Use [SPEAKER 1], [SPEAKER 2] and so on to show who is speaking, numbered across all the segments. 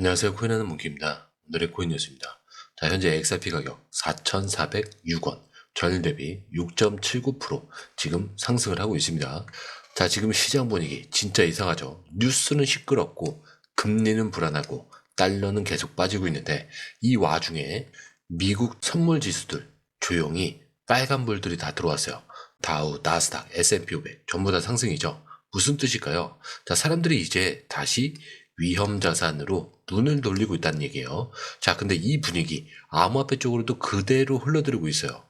[SPEAKER 1] 안녕하세요. 코인하는 몽키입니다. 오늘의 코인 뉴스입니다. 자, 현재 XRP 가격 4,406원, 전일 대비 6.79% 지금 상승을 하고 있습니다. 자, 지금 시장 분위기 진짜 이상하죠. 뉴스는 시끄럽고 금리는 불안하고 달러는 계속 빠지고 있는데 이 와중에 미국 선물 지수들 조용히 빨간불들이 다 들어왔어요. 다우, 나스닥, S&P 500 전부 다 상승이죠. 무슨 뜻일까요? 자, 사람들이 이제 다시 위험 자산으로 눈을 돌리고 있다는 얘기예요. 자, 근데 이 분위기 암호화폐 쪽으로도 그대로 흘러들고 있어요.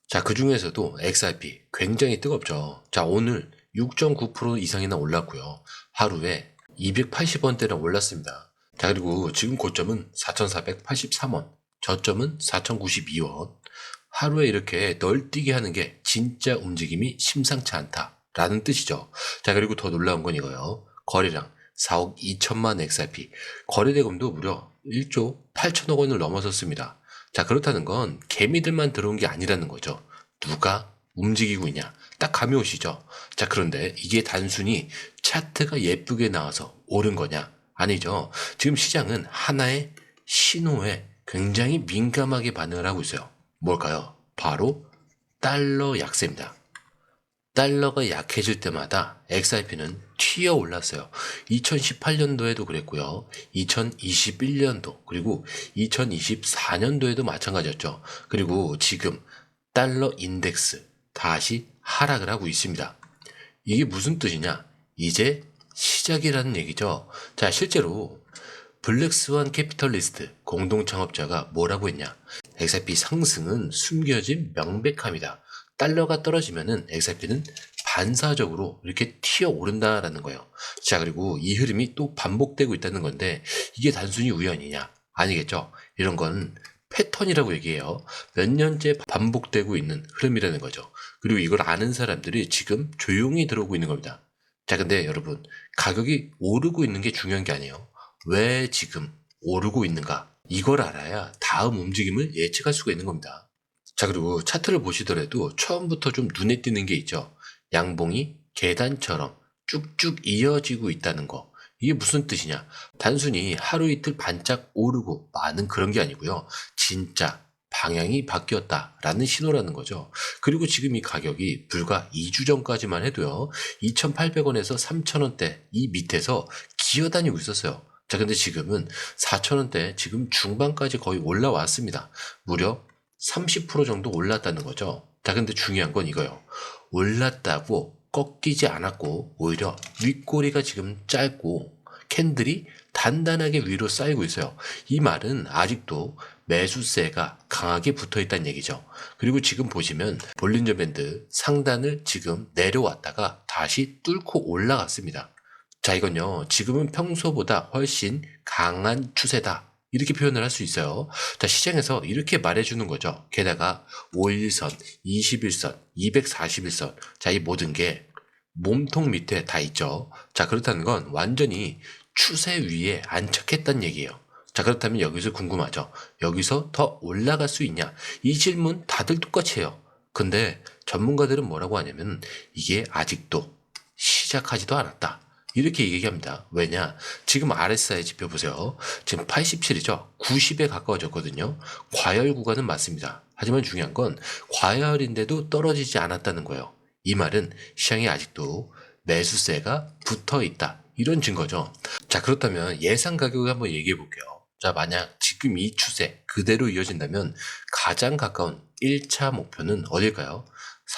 [SPEAKER 1] 자, 그 중에서도 XRP 굉장히 뜨겁죠. 자, 오늘 6.9% 이상이나 올랐고요. 하루에 280원대나 올랐습니다. 자, 그리고 지금 고점은 4,483원, 저점은 4,092원. 하루에 이렇게 널뛰게 하는 게 진짜 움직임이 심상치 않다라는 뜻이죠. 자, 그리고 더 놀라운 건 이거예요. 거래량 4억 2천만 XRP, 거래대금도 무려 1조 8천억 원을 넘어섰습니다. 자, 그렇다는 건 개미들만 들어온 게 아니라는 거죠. 누가 움직이고 있냐? 딱 감이 오시죠? 자, 그런데 이게 단순히 차트가 예쁘게 나와서 오른 거냐? 아니죠. 지금 시장은 하나의 신호에 굉장히 민감하게 반응을 하고 있어요. 뭘까요? 바로 달러 약세입니다. 달러가 약해질 때마다 XRP는 튀어 올랐어요. 2018년도에도 그랬고요. 2021년도 그리고 2024년도에도 마찬가지였죠. 그리고 지금 달러 인덱스 다시 하락을 하고 있습니다. 이게 무슨 뜻이냐? 이제 시작이라는 얘기죠. 자, 실제로 블랙스완 캐피털리스트 공동 창업자가 뭐라고 했냐? XRP 상승은 숨겨진 명백함이다. 달러가 떨어지면은 XRP는 반사적으로 이렇게 튀어 오른다라는 거예요. 자, 그리고 이 흐름이 또 반복되고 있다는 건데 이게 단순히 우연이냐? 아니겠죠. 이런 건 패턴이라고 얘기해요. 몇 년째 반복되고 있는 흐름이라는 거죠. 그리고 이걸 아는 사람들이 지금 조용히 들어오고 있는 겁니다. 자, 근데 여러분, 가격이 오르고 있는 게 중요한 게 아니에요. 왜 지금 오르고 있는가? 이걸 알아야 다음 움직임을 예측할 수가 있는 겁니다. 자, 그리고 차트를 보시더라도 처음부터 좀 눈에 띄는 게 있죠. 양봉이 계단처럼 쭉쭉 이어지고 있다는 거. 이게 무슨 뜻이냐? 단순히 하루 이틀 반짝 오르고 마는 그런 게 아니고요. 진짜 방향이 바뀌었다라는 신호라는 거죠. 그리고 지금 이 가격이 불과 2주 전까지만 해도요. 2,800원에서 3,000원대 이 밑에서 기어다니고 있었어요. 자, 근데 지금은 4,000원대 지금 중반까지 거의 올라왔습니다. 무려 30% 정도 올랐다는 거죠. 자, 근데 중요한 건 이거예요. 올랐다고 꺾이지 않았고 오히려 윗꼬리가 지금 짧고 캔들이 단단하게 위로 쌓이고 있어요. 이 말은 아직도 매수세가 강하게 붙어 있다는 얘기죠. 그리고 지금 보시면 볼린저 밴드 상단을 지금 내려왔다가 다시 뚫고 올라갔습니다. 자, 이건요, 지금은 평소보다 훨씬 강한 추세다. 이렇게 표현을 할 수 있어요. 자, 시장에서 이렇게 말해주는 거죠. 게다가 5일선, 21선, 241선. 자, 이 모든 게 몸통 밑에 다 있죠. 자, 그렇다는 건 완전히 추세 위에 안착했다는 얘기예요. 자, 그렇다면 여기서 궁금하죠. 여기서 더 올라갈 수 있냐? 이 질문 다들 똑같이 해요. 근데 전문가들은 뭐라고 하냐면 이게 아직도 시작하지도 않았다. 이렇게 얘기합니다. 왜냐? 지금 RSI 지표 보세요. 지금 87이죠. 90에 가까워졌거든요. 과열 구간은 맞습니다. 하지만 중요한 건 과열인데도 떨어지지 않았다는 거예요. 이 말은 시장에 아직도 매수세가 붙어 있다. 이런 증거죠. 자, 그렇다면 예상 가격을 한번 얘기해 볼게요. 자, 만약 지금 이 추세 그대로 이어진다면 가장 가까운 1차 목표는 어딜까요?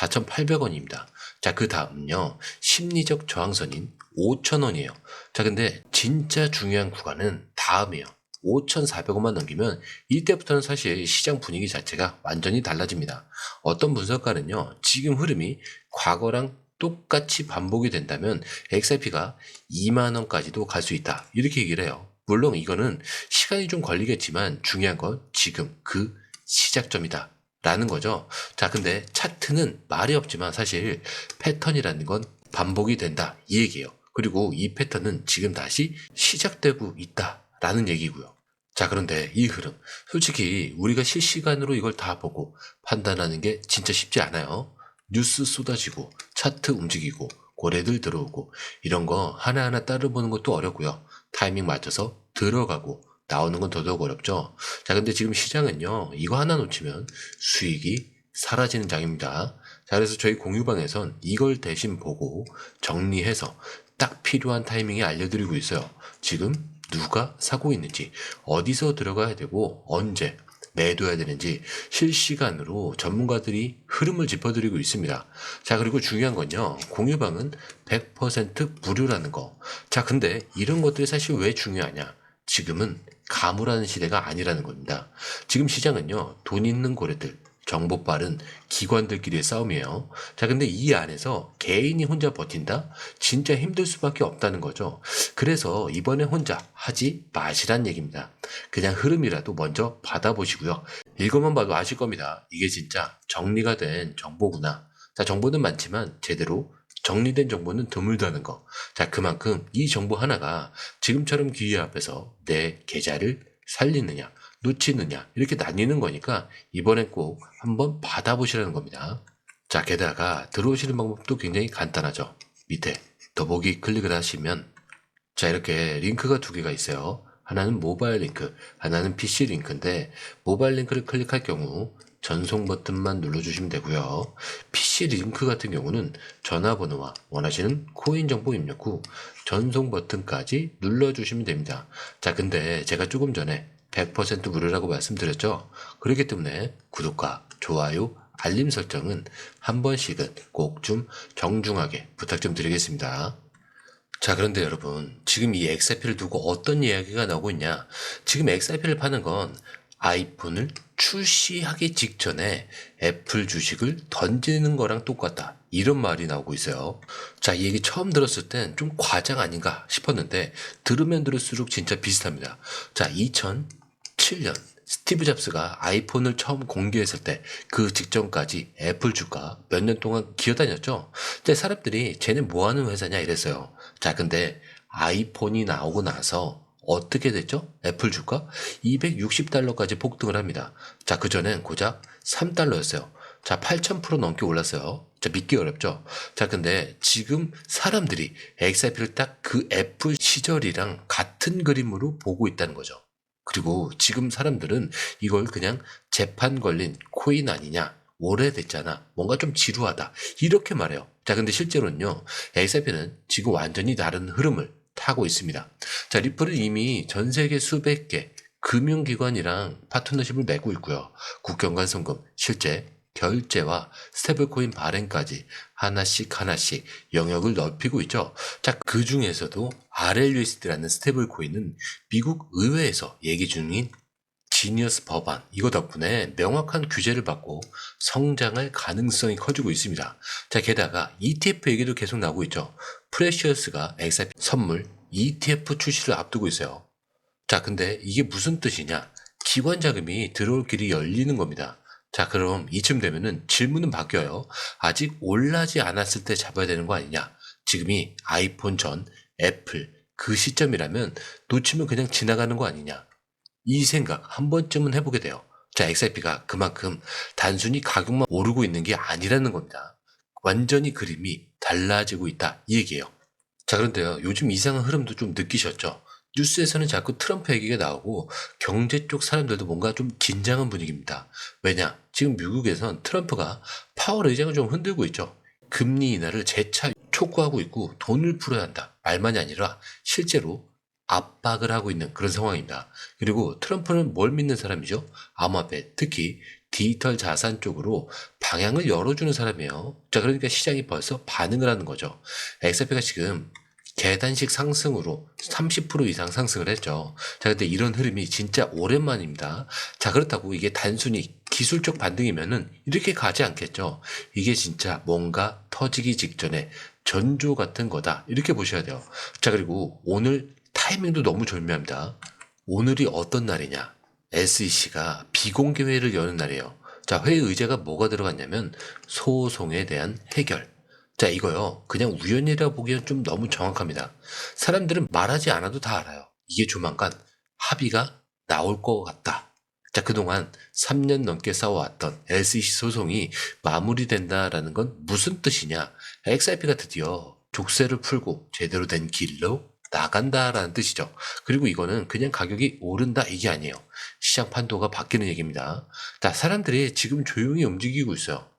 [SPEAKER 1] 4,800원입니다. 자, 그 다음은요. 심리적 저항선인 5,000원이에요. 자, 근데 진짜 중요한 구간은 다음이에요. 5,400원만 넘기면 이때부터는 사실 시장 분위기 자체가 완전히 달라집니다. 어떤 분석가는요. 지금 흐름이 과거랑 똑같이 반복이 된다면 XRP가 2만원까지도 갈 수 있다. 이렇게 얘기를 해요. 물론 이거는 시간이 좀 걸리겠지만 중요한 건 지금 그 시작점이다. 라는 거죠. 자, 근데 차트는 말이 없지만 사실 패턴이라는 건 반복이 된다. 이 얘기예요. 그리고 이 패턴은 지금 다시 시작되고 있다라는 얘기고요. 자, 그런데 이 흐름, 솔직히 우리가 실시간으로 이걸 다 보고 판단하는 게 진짜 쉽지 않아요. 뉴스 쏟아지고 차트 움직이고 고래들 들어오고 이런 거 하나하나 따라보는 것도 어렵고요. 타이밍 맞춰서 들어가고 나오는 건 더더욱 어렵죠. 자, 근데 지금 시장은요, 이거 하나 놓치면 수익이 사라지는 장입니다. 자, 그래서 저희 공유방에선 이걸 대신 보고 정리해서 딱 필요한 타이밍에 알려드리고 있어요. 지금 누가 사고 있는지, 어디서 들어가야 되고, 언제 매도해야 되는지 실시간으로 전문가들이 흐름을 짚어드리고 있습니다. 자, 그리고 중요한 건요, 공유방은 100% 무료라는 거. 자, 근데 이런 것들이 사실 왜 중요하냐? 지금은 가물하는 시대가 아니라는 겁니다. 지금 시장은요, 돈 있는 고래들, 정보 빠른 기관들끼리의 싸움이에요. 자, 근데 이 안에서 개인이 혼자 버틴다? 진짜 힘들 수밖에 없다는 거죠. 그래서 이번에 혼자 하지 마시란 얘기입니다. 그냥 흐름이라도 먼저 받아보시고요. 이것만 봐도 아실 겁니다. 이게 진짜 정리가 된 정보구나. 자, 정보는 많지만 제대로 정리된 정보는 드물다는 거. 자, 그만큼 이 정보 하나가 지금처럼 기회 앞에서 내 계좌를 살리느냐, 놓치느냐, 이렇게 나뉘는 거니까 이번엔 꼭 한번 받아보시라는 겁니다. 자, 게다가 들어오시는 방법도 굉장히 간단하죠. 밑에 더보기 클릭을 하시면 자, 이렇게 링크가 두 개가 있어요. 하나는 모바일 링크, 하나는 PC 링크인데 모바일 링크를 클릭할 경우 전송 버튼만 눌러주시면 되고요. PC 링크 같은 경우는 전화번호와 원하시는 코인 정보 입력 후 전송 버튼까지 눌러주시면 됩니다. 자, 근데 제가 조금 전에 100% 무료라고 말씀드렸죠? 그렇기 때문에 구독과 좋아요, 알림 설정은 한 번씩은 꼭 좀 정중하게 부탁 좀 드리겠습니다. 자, 그런데 여러분, 지금 이 XRP를 두고 어떤 이야기가 나오고 있냐? 지금 XRP를 파는 건 아이폰을 출시하기 직전에 애플 주식을 던지는 거랑 똑같다. 이런 말이 나오고 있어요. 자, 이 얘기 처음 들었을 땐 좀 과장 아닌가 싶었는데 들으면 들을수록 진짜 비슷합니다. 자, 2007년 스티브 잡스가 아이폰을 처음 공개했을 때 그 직전까지 애플 주가 몇 년 동안 기어다녔죠. 근데 사람들이 쟤네 뭐 하는 회사냐 이랬어요. 자, 근데 아이폰이 나오고 나서 어떻게 됐죠? 애플 주가 260달러까지 폭등을 합니다. 자, 그전엔 고작 3달러였어요. 자, 8,000% 넘게 올랐어요. 자, 믿기 어렵죠? 자, 근데 지금 사람들이 XRP를 딱 그 애플 시절이랑 같은 그림으로 보고 있다는 거죠. 그리고 지금 사람들은 이걸 그냥 재판 걸린 코인 아니냐, 오래됐잖아, 뭔가 좀 지루하다, 이렇게 말해요. 자, 근데 실제로는요, XRP는 지금 완전히 다른 흐름을 타고 있습니다. 자, 리플은 이미 전 세계 수백 개 금융기관이랑 파트너십을 맺고 있고요. 국경 간 송금, 실제 결제와 스테이블코인 발행까지 하나씩 하나씩 영역을 넓히고 있죠. 자, 그 중에서도 RLUSD라는 스테이블코인은 미국 의회에서 얘기 중인 지니어스 법안, 이거 덕분에 명확한 규제를 받고 성장할 가능성이 커지고 있습니다. 자, 게다가 ETF 얘기도 계속 나오고 있죠. 프레셔스가 XRP 선물 ETF 출시를 앞두고 있어요. 자, 근데 이게 무슨 뜻이냐? 기관 자금이 들어올 길이 열리는 겁니다. 자, 그럼 이쯤 되면은 질문은 바뀌어요. 아직 올라지 않았을 때 잡아야 되는 거 아니냐? 지금이 아이폰 전 애플 그 시점이라면 놓치면 그냥 지나가는 거 아니냐? 이 생각 한 번쯤은 해보게 돼요. 자, XRP가 그만큼 단순히 가격만 오르고 있는 게 아니라는 겁니다. 완전히 그림이 달라지고 있다, 이 얘기예요. 자, 그런데요, 요즘 이상한 흐름도 좀 느끼셨죠? 뉴스에서는 자꾸 트럼프 얘기가 나오고 경제 쪽 사람들도 뭔가 좀 긴장한 분위기입니다. 왜냐? 지금 미국에선 트럼프가 파월 의장을 좀 흔들고 있죠. 금리 인하를 재차 촉구하고 있고 돈을 풀어야 한다, 말만이 아니라 실제로 압박을 하고 있는 그런 상황입니다. 그리고 트럼프는 뭘 믿는 사람이죠? 암호화폐, 특히 디지털 자산 쪽으로 방향을 열어주는 사람이에요. 자, 그러니까 시장이 벌써 반응을 하는 거죠. XRP가 지금 계단식 상승으로 30% 이상 상승을 했죠. 자, 근데 이런 흐름이 진짜 오랜만입니다. 자, 그렇다고 이게 단순히 기술적 반등이면은 이렇게 가지 않겠죠. 이게 진짜 뭔가 터지기 직전에 전조 같은 거다, 이렇게 보셔야 돼요. 자, 그리고 오늘 타이밍도 너무 절묘합니다. 오늘이 어떤 날이냐? SEC가 비공개 회의를 여는 날이에요. 자, 회의 의제가 뭐가 들어갔냐면 소송에 대한 해결. 자, 이거요, 그냥 우연이라 보기엔 좀 너무 정확합니다. 사람들은 말하지 않아도 다 알아요. 이게 조만간 합의가 나올 것 같다. 자, 그동안 3년 넘게 싸워왔던 SEC 소송이 마무리된다라는 건 무슨 뜻이냐? XRP가 드디어 족쇄를 풀고 제대로 된 길로 나간다라는 뜻이죠. 그리고 이거는 그냥 가격이 오른다 이게 아니에요. 시장 판도가 바뀌는 얘기입니다. 자, 사람들이 지금 조용히 움직이고 있어요.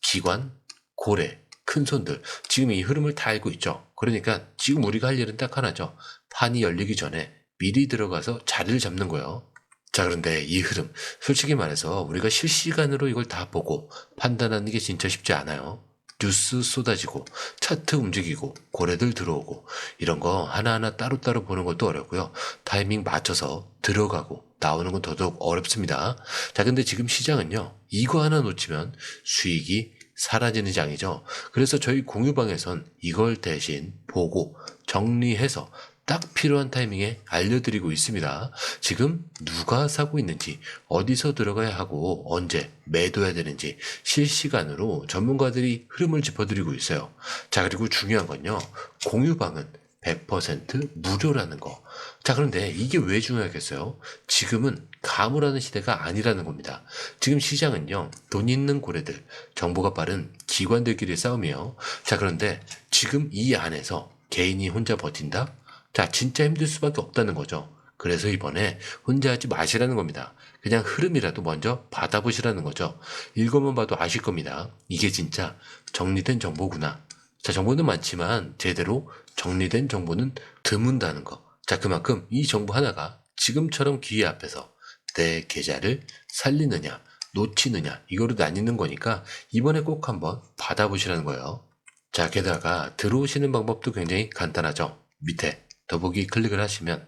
[SPEAKER 1] 기관, 고래, 큰 손들 지금 이 흐름을 다 알고 있죠. 그러니까 지금 우리가 할 일은 딱 하나죠. 판이 열리기 전에 미리 들어가서 자리를 잡는 거예요. 자, 그런데 이 흐름 솔직히 말해서 우리가 실시간으로 이걸 다 보고 판단하는 게 진짜 쉽지 않아요. 뉴스 쏟아지고 차트 움직이고 고래들 들어오고 이런 거 하나하나 따로따로 보는 것도 어렵고요. 타이밍 맞춰서 들어가고 나오는 건 더더욱 어렵습니다. 자, 근데 지금 시장은요. 이거 하나 놓치면 수익이 사라지는 장이죠. 그래서 저희 공유방에선 이걸 대신 보고 정리해서 딱 필요한 타이밍에 알려드리고 있습니다. 지금 누가 사고 있는지, 어디서 들어가야 하고 언제 매도해야 되는지 실시간으로 전문가들이 흐름을 짚어드리고 있어요. 자, 그리고 중요한 건요. 공유방은 100% 무료라는 거. 자, 그런데 이게 왜 중요하겠어요? 지금은 가물하는 시대가 아니라는 겁니다. 지금 시장은요. 돈 있는 고래들, 정보가 빠른 기관들끼리 싸움이에요. 자, 그런데 지금 이 안에서 개인이 혼자 버틴다? 자, 진짜 힘들 수밖에 없다는 거죠. 그래서 이번에 혼자 하지 마시라는 겁니다. 그냥 흐름이라도 먼저 받아보시라는 거죠. 읽어만 봐도 아실 겁니다. 이게 진짜 정리된 정보구나. 자, 정보는 많지만 제대로 정리된 정보는 드문다는 거. 자, 그만큼 이 정보 하나가 지금처럼 기회 앞에서 내 계좌를 살리느냐, 놓치느냐, 이거로 나뉘는 거니까 이번에 꼭 한번 받아보시라는 거예요. 자, 게다가 들어오시는 방법도 굉장히 간단하죠. 밑에 더보기 클릭을 하시면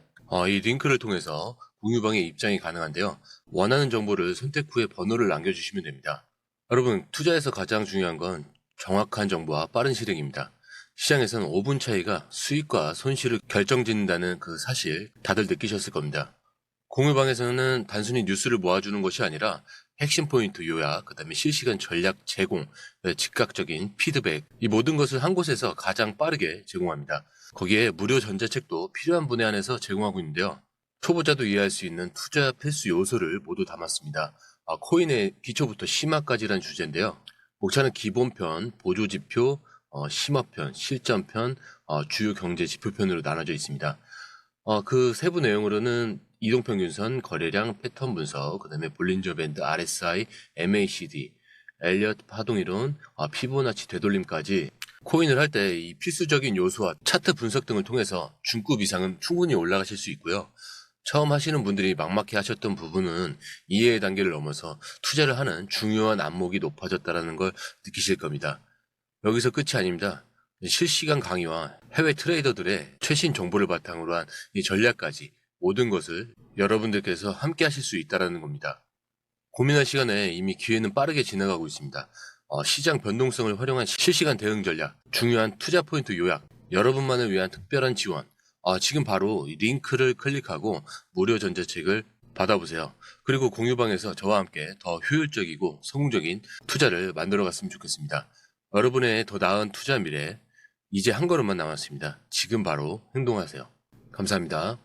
[SPEAKER 1] 이 링크를 통해서 공유방에 입장이 가능한데요. 원하는 정보를 선택 후에 번호를 남겨주시면 됩니다. 여러분, 투자에서 가장 중요한 건 정확한 정보와 빠른 실행입니다. 시장에서는 5분 차이가 수익과 손실을 결정짓는다는 그 사실 다들 느끼셨을 겁니다. 공유방에서는 단순히 뉴스를 모아주는 것이 아니라 핵심 포인트 요약, 그 다음에 실시간 전략 제공, 즉각적인 피드백, 이 모든 것을 한 곳에서 가장 빠르게 제공합니다. 거기에 무료 전자책도 필요한 분에 한해서 제공하고 있는데요. 초보자도 이해할 수 있는 투자 필수 요소를 모두 담았습니다. 코인의 기초부터 심화까지란 주제인데요. 목차는 기본편, 보조지표, 심화편, 실전편, 주요 경제 지표편으로 나눠져 있습니다. 그 세부 내용으로는 이동평균선, 거래량, 패턴 분석, 그 다음에 볼린저 밴드, RSI, MACD, 엘리엇 파동이론, 피보나치 되돌림까지 코인을 할 때 이 필수적인 요소와 차트 분석 등을 통해서 중급 이상은 충분히 올라가실 수 있고요. 처음 하시는 분들이 막막해 하셨던 부분은 이해의 단계를 넘어서 투자를 하는 중요한 안목이 높아졌다는 걸 느끼실 겁니다. 여기서 끝이 아닙니다. 실시간 강의와 해외 트레이더들의 최신 정보를 바탕으로 한 이 전략까지 모든 것을 여러분들께서 함께 하실 수 있다는 겁니다. 고민할 시간에 이미 기회는 빠르게 지나가고 있습니다. 시장 변동성을 활용한 실시간 대응 전략, 중요한 투자 포인트 요약, 여러분만을 위한 특별한 지원, 지금 바로 이 링크를 클릭하고 무료 전자책을 받아보세요. 그리고 공유방에서 저와 함께 더 효율적이고 성공적인 투자를 만들어 갔으면 좋겠습니다. 여러분의 더 나은 투자 미래, 이제 한 걸음만 남았습니다. 지금 바로 행동하세요. 감사합니다.